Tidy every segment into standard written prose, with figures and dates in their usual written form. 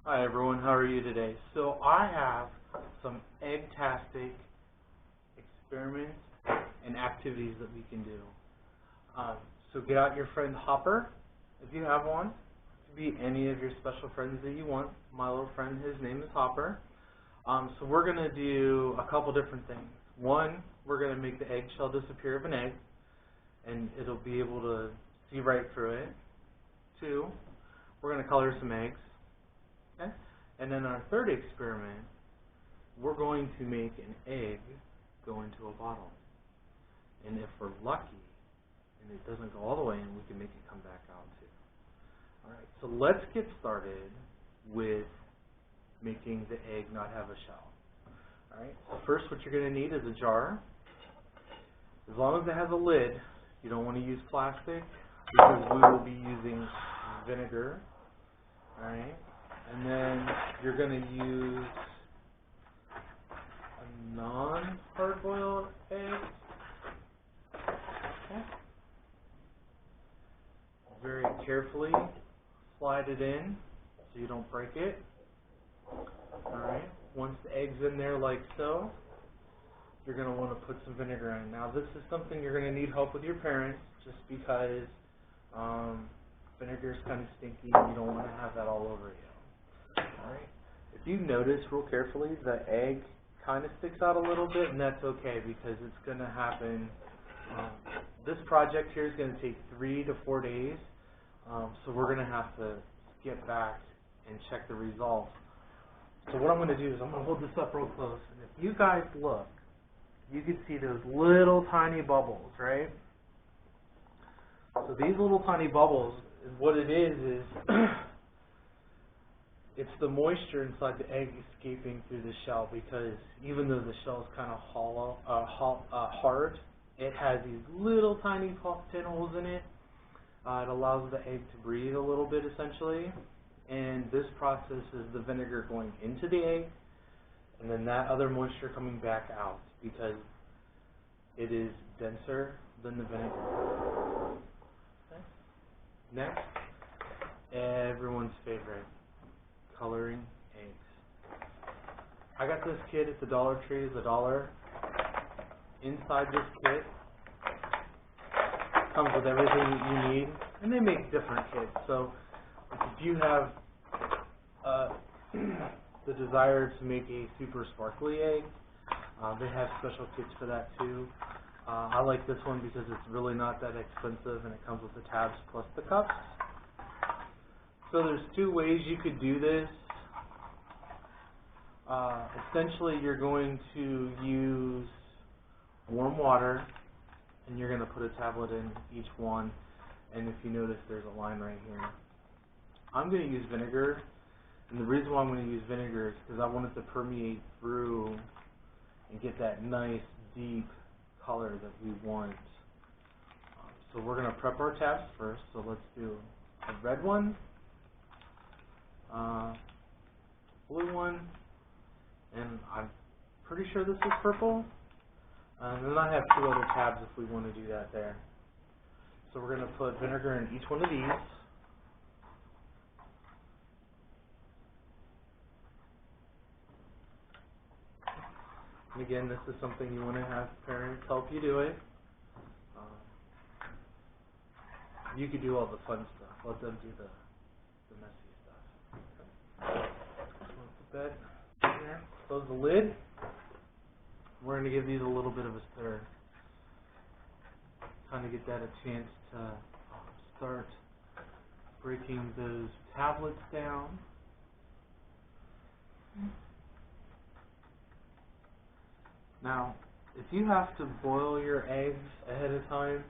Hi everyone, how are you today? So I have some egg-tastic experiments and activities that we can do. So get out your friend Hopper, if you have one. It could be any of your special friends that you want. My little friend, his name is Hopper. So we're going to do a couple different things. One, we're going to make the eggshell disappear of an egg, and it'll be able to see right through it. Two, we're going to color some eggs. Okay? And then our third experiment, we're going to make an egg go into a bottle. And if we're lucky and it doesn't go all the way in, we can make it come back out too. Alright, so let's get started with making the egg not have a shell. Alright, so first what you're going to need is a jar. As long as it has a lid, you don't want to use plastic because we will be using vinegar. Alright. And then you're going to use a non-hard-boiled egg. Okay. Very carefully slide it in so you don't break it. Alright. Once the egg's in there like so, you're going to want to put some vinegar in. Now this is something you're going to need help with your parents just because vinegar is kind of stinky and you don't want to have that all over you. Alright. If you notice real carefully, the egg kind of sticks out a little bit, and that's okay because it's going to happen. This project here is going to take 3 to 4 days, so we're going to have to get back and check the results. So what I'm going to do is I'm going to hold this up real close, and if you guys look, you can see those little tiny bubbles, right? So these little tiny bubbles, what it is it's the moisture inside the egg escaping through the shell, because even though the shell is kind of hollow, hard, it has these little tiny pinholes in it. It allows the egg to breathe a little bit, essentially. And this process is the vinegar going into the egg, and then that other moisture coming back out, because it is denser than the vinegar. Okay. Next, everyone's favorite. Coloring eggs. I got this kit at the Dollar Tree. It's $1. Inside this kit comes with everything that you need, and they make different kits. So if you have the desire to make a super sparkly egg, they have special kits for that too. I like this one because it's really not that expensive, and it comes with the tabs plus the cups. So there's 2 ways you could do this. Essentially, you're going to use warm water, and you're going to put a tablet in each one. And if you notice, there's a line right here. I'm going to use vinegar, and the reason why I'm going to use vinegar is because I want it to permeate through and get that nice, deep color that we want. So we're going to prep our tabs first. So let's do a red one. Blue one, and I'm pretty sure this is purple. And then I have 2 other tabs if we want to do that there. So we're going to put vinegar in each one of these. And again, this is something you want to have parents help you do it. You could do all the fun stuff. Let them do the messy stuff. Put that there. Close the lid. We're going to give these a little bit of a stir. Kind of get that a chance to start breaking those tablets down. Now, if you have to boil your eggs ahead of time,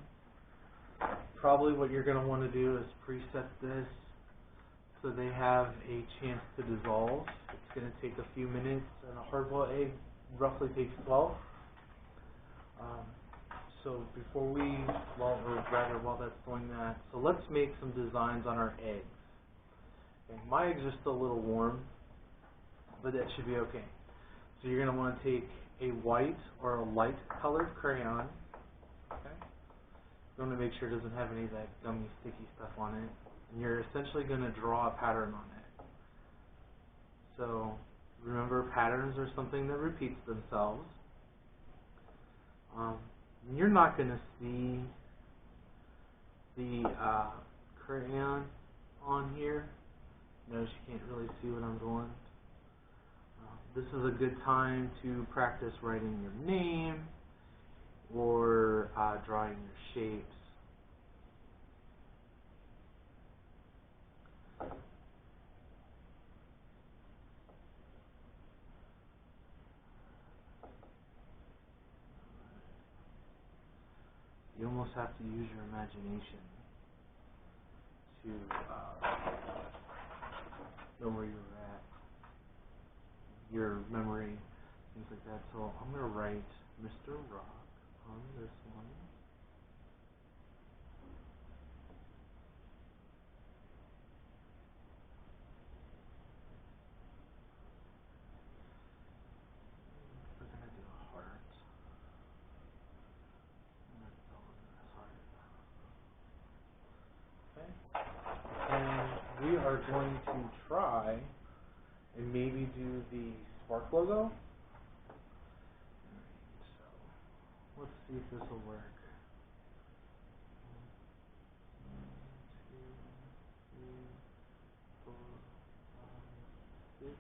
probably what you're going to want to do is preset this so they have a chance to dissolve. It's going to take a few minutes, and a hard-boiled egg roughly takes 12. So before while that's doing that, so let's make some designs on our eggs. Okay, my eggs are still a little warm, but that should be okay. So you're going to want to take a white or a light colored crayon. Okay. You want to make sure it doesn't have any of that gummy, sticky stuff on it. And you're essentially going to draw a pattern on it. So remember, patterns are something that repeats themselves. You're not going to see the crayon on here. Notice you can't really see what I'm doing. This is a good time to practice writing your name or drawing your shapes. You almost have to use your imagination to know where you're at, your memory, things like that. So I'm going to write Mr. Rock on this one. We're going to do a heart. Okay. And we are going to try and maybe do the spark logo. So let's see if this will work. 1, 2, 3, 4, 5, 6.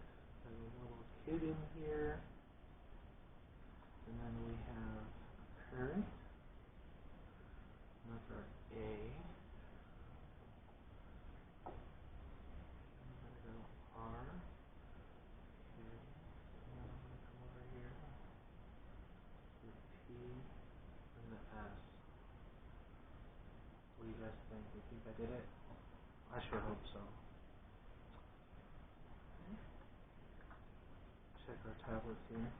Got a little kid in here. And then we have a parent. That's our A. R. Okay. And then I'm going to come over here to the P and the S. What do you guys think? Do you think I did it? I sure hope so. Okay. Check our tablets here.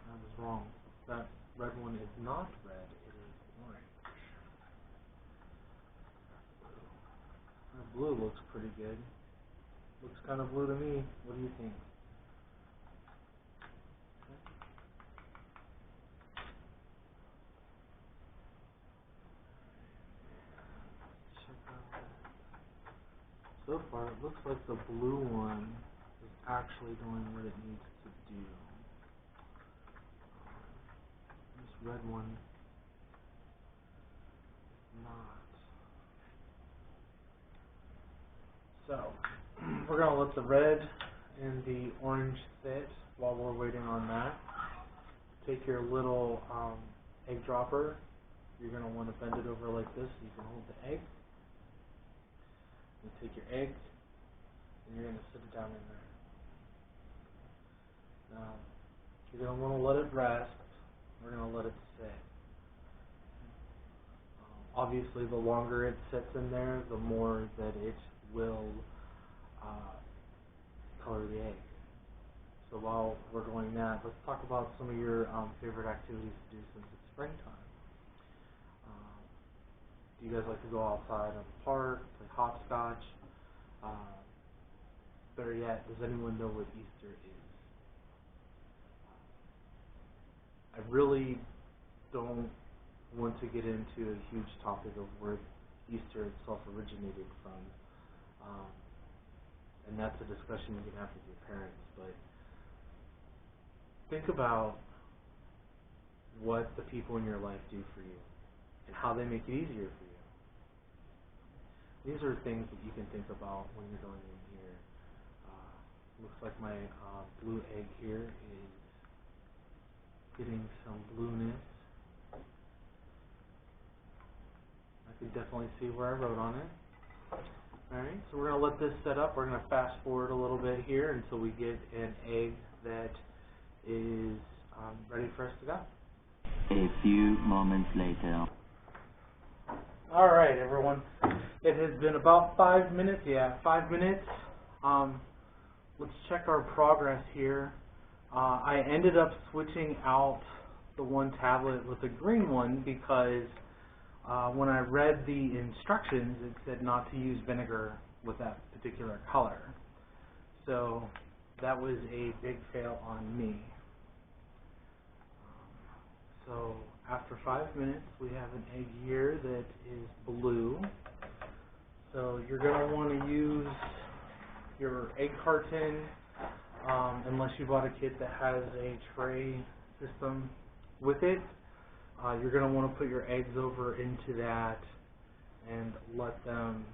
I was wrong. That red one is not red, it is orange. That blue looks pretty good. Looks kind of blue to me. What do you think? Okay. Check out that. So far, it looks like the blue one is actually doing what it needs to do. This red one is not. So, we're going to let the red and the orange sit while we're waiting on that. Take your little egg dropper. You're going to want to bend it over like this so you can hold the egg. You take your egg and you're going to sit it down in there. Now, you're going to want to let it rest. We're going to let it sit. Obviously, the longer it sits in there, the more that it will color the egg. So while we're doing that, let's talk about some of your favorite activities to do since it's springtime. Do you guys like to go outside in the park, play hopscotch? Better yet, does anyone know what Easter is? I really don't want to get into a huge topic of where Easter itself originated from. And that's a discussion you can have with your parents. But think about what the people in your life do for you and how they make it easier for you. These are things that you can think about when you're going in here. Looks like my blue egg here is getting some blueness. I can definitely see where I wrote on it. Alright, so we're going to let this set up. We're going to fast forward a little bit here until we get an egg that is ready for us to go. A few moments later. Alright, everyone. It has been about 5 minutes. Yeah, 5 minutes. Let's check our progress here. I ended up switching out the one tablet with a green one because when I read the instructions, it said not to use vinegar with that particular color. So that was a big fail on me. So after after 5 minutes, we have an egg here that is blue. So you're going to want to use your egg carton, unless you bought a kit that has a tray system with it. You're going to want to put your eggs over into that and let them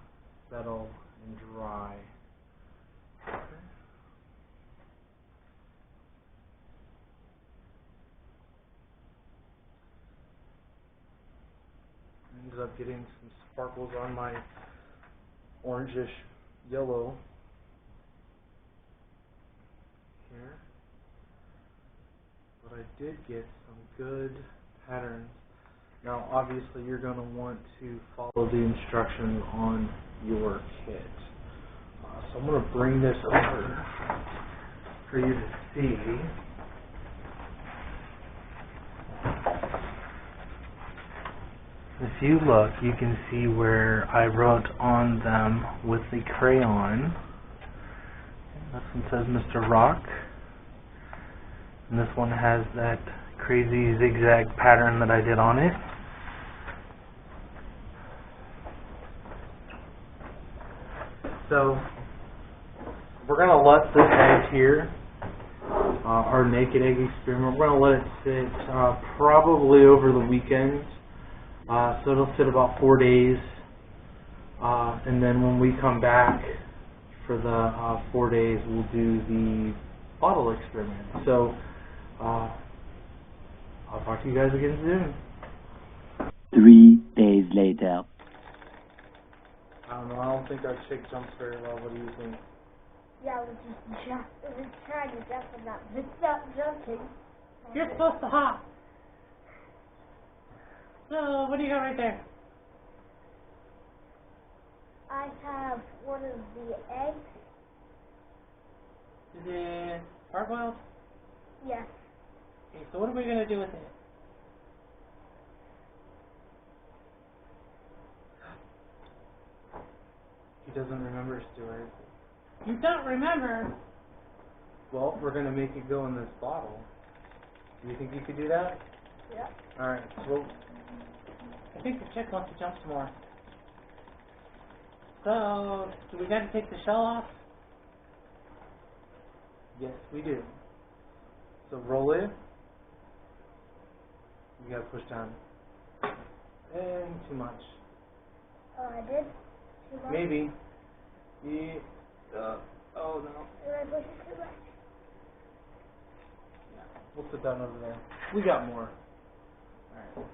settle and dry. Okay. Ended up getting some sparkles on my orangish yellow here, but I did get some good patterns. Now obviously you're going to want to follow the instructions on your kit. So I'm going to bring this over for you to see. If you look, you can see where I wrote on them with the crayon. This one says Mr. Rock. And this one has that crazy zigzag pattern that I did on it. So we're going to let this egg here, our naked egg experiment, we're going to let it sit probably over the weekend. So it'll sit about 4 days, and then when we come back for the 4 days, we'll do the bottle experiment. So I'll talk to you guys again soon. 3 days later. I don't know, I don't think our chick jumps very well. What do you think? Yeah, it was trying to jump and not, it's not jumping. You're supposed to hop. So, what do you got right there? I have one of the eggs. Is it hard-boiled? Yes. Okay, so what are we going to do with it? He doesn't remember, Stuart. You don't remember? Well, we're going to make it go in this bottle. Do you think you could do that? Yep. Alright, so I think the chick wants to jump some more. So, do we got to take the shell off? Yes, we do. So roll it. You got to push down. And too much. Oh, I did? Too much? Maybe. Yeah. Oh no. Did I push it too much? Yeah. We'll put that over there. We got more. Alright.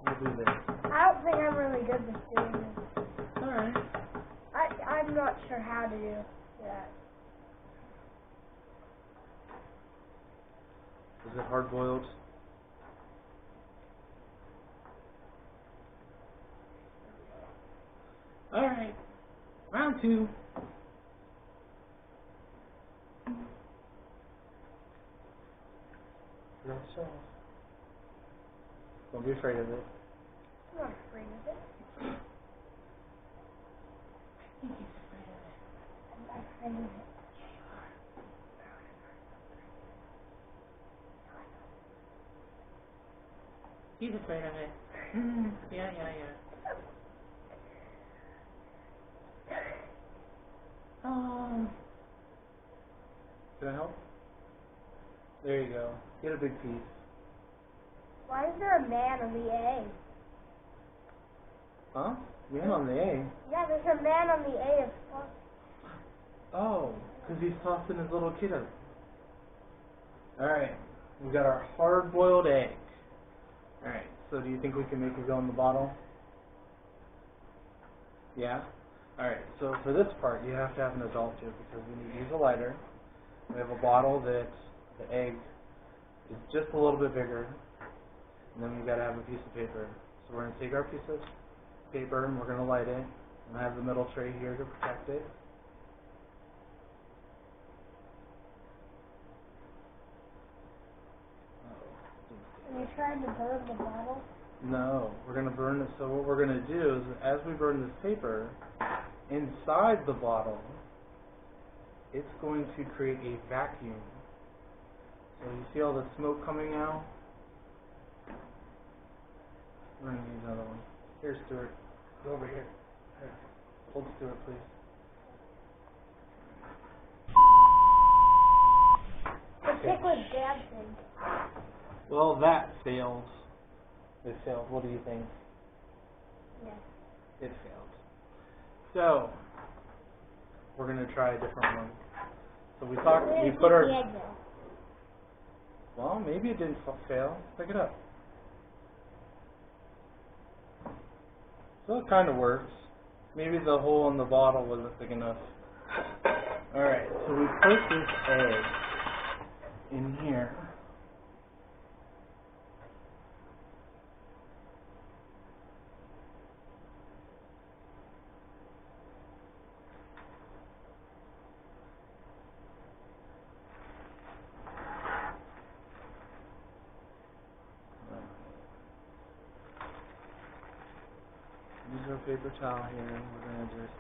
We'll do this. I don't think I'm really good with doing this. Alright. I'm not sure how to do that. Is it hard boiled? Alright. Round 2. Don't be afraid of it. I'm not afraid of it. I think he's afraid of it. I'm not afraid of it. He's afraid of it. Yeah. Can I help? There you go. Get a big piece. Why is there a man on the A? Huh? Man on the A? Yeah, there's a man on the A of course. Oh, because he's tossing his little kid up. Alright, we got our hard-boiled egg. Alright, so do you think we can make it go in the bottle? Yeah? Alright, so for this part, you have to have an adult here because we need to use a lighter. We have a bottle that the egg is just a little bit bigger, and then we've got to have a piece of paper. So we're going to take our piece of paper and we're going to light it, and I have the metal tray here to protect it. Are you trying to burn the bottle? No, we're going to burn it. So what we're going to do is, as we burn this paper, inside the bottle, it's going to create a vacuum. So you see all the smoke coming out? We're going to need another one. Here, Stuart. Go over here. Here. Hold Stuart, please. The chick was dancing. Well, that fails. It failed. What do you think? Yes. It failed. So, we're going to try a different one. So we put our... Egg, though. Well, maybe it didn't fail. Pick it up. So it kind of works. Maybe the hole in the bottle wasn't big enough. Alright, so we put this egg in here. Use our paper towel here, and we're going to just,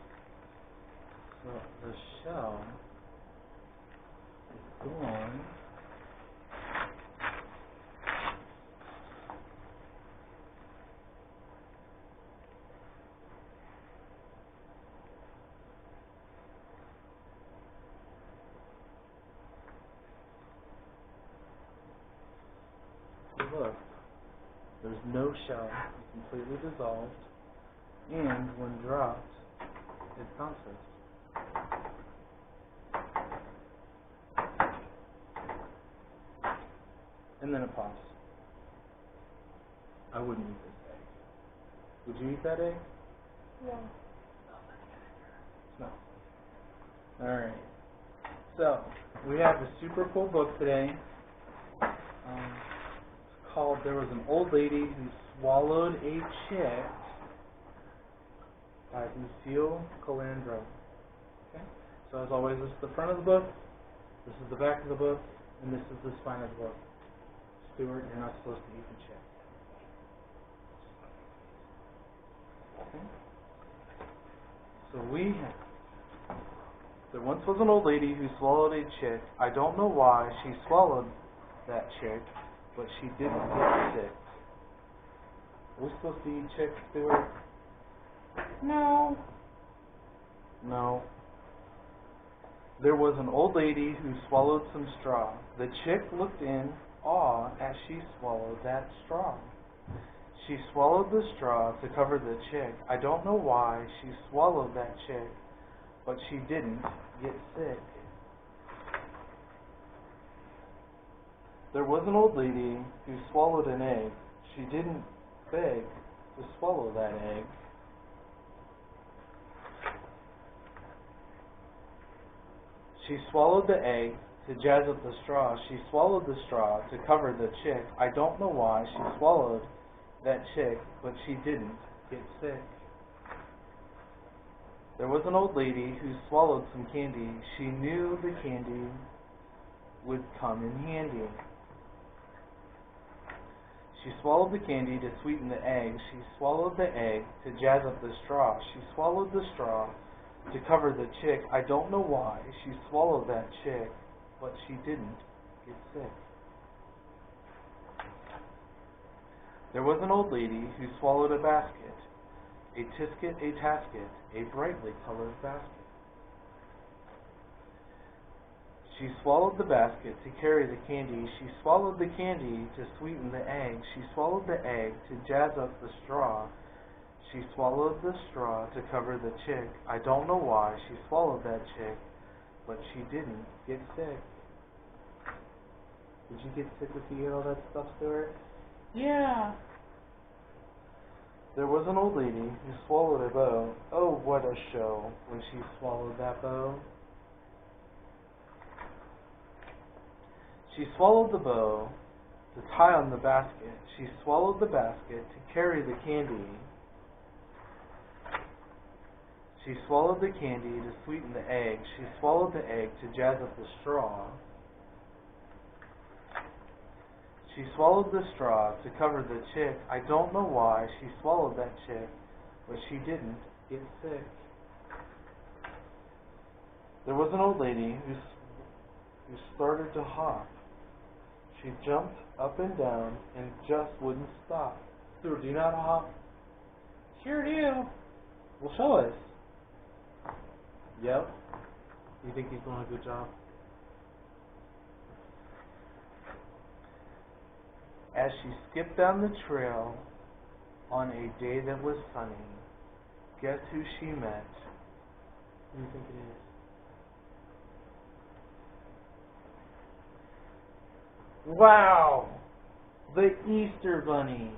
so the shell is gone. So look, there's no shell, it's completely dissolved. And when dropped, it bounces. And then it pops. I wouldn't eat this egg. Would you eat that egg? Yeah. No. Alright. So, we have a super cool book today. It's called There Was an Old Lady Who Swallowed a Chick by Lucille, Calandro. Okay? So as always, this is the front of the book, this is the back of the book, and this is the spine of the book. Stuart, you're not supposed to eat the chick. Okay? So we have, there once was an old lady who swallowed a chick. I don't know why she swallowed that chick, but she didn't get sick. Are we supposed to eat chicks, Stuart? No. No. There was an old lady who swallowed some straw. The chick looked in awe as she swallowed that straw. She swallowed the straw to cover the chick. I don't know why she swallowed that chick, but she didn't get sick. There was an old lady who swallowed an egg. She didn't beg to swallow that egg. She swallowed the egg to jazz up the straw. She swallowed the straw to cover the chick. I don't know why she swallowed that chick, but she didn't get sick. There was an old lady who swallowed some candy. She knew the candy would come in handy. She swallowed the candy to sweeten the egg. She swallowed the egg to jazz up the straw. She swallowed the straw to cover the chick. I don't know why she swallowed that chick, but she didn't get sick. There was an old lady who swallowed a basket, a tisket, a tasket, a brightly colored basket. She swallowed the basket to carry the candy. She swallowed the candy to sweeten the egg. She swallowed the egg to jazz up the straw. She swallowed the straw to cover the chick. I don't know why she swallowed that chick, but she didn't get sick. Did you get sick if you ate all that stuff, Stuart? Yeah. There was an old lady who swallowed a bow. Oh, what a show when she swallowed that bow. She swallowed the bow to tie on the basket. She swallowed the basket to carry the candy. She swallowed the candy to sweeten the egg. She swallowed the egg to jazz up the straw. She swallowed the straw to cover the chick. I don't know why she swallowed that chick, but she didn't get sick. There was an old lady who started to hop. She jumped up and down and just wouldn't stop. Stuart, do you know how to hop? Sure do. Well, show us. Yep. You think he's doing a good job? As she skipped down the trail on a day that was sunny, guess who she met? Who do you think it is? Wow! The Easter Bunny.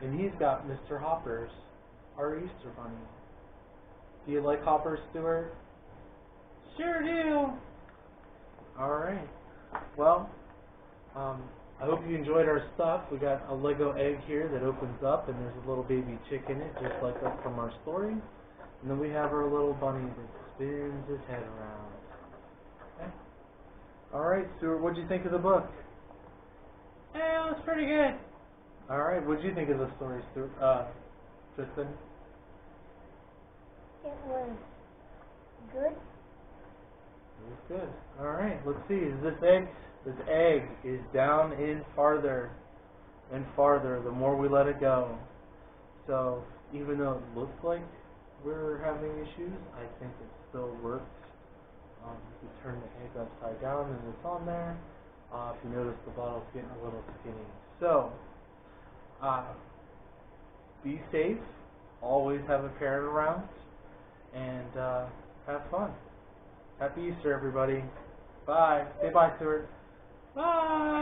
And he's got Mr. Hoppers, our Easter Bunny. Do you like Hoppers, Stuart? Sure do. Alright. Well, I hope you enjoyed our stuff. We got a Lego egg here that opens up and there's a little baby chick in it, just like us from our story. And then we have our little bunny that spins his head around. Okay. Alright, Stuart, what'd you think of the book? It was pretty good. Alright, what'd you think of the story, Stuart? Tristan? It was good. It was good. Alright, let's see. Is this egg? This egg is down in farther and farther the more we let it go. So even though it looks like we're having issues, I think it still works. You turn the egg upside down and it's on there. If you notice, the bottle's getting a little skinny. So be safe. Always have a parent around. And have fun. Happy Easter, everybody. Bye. Say bye, Stuart. Bye.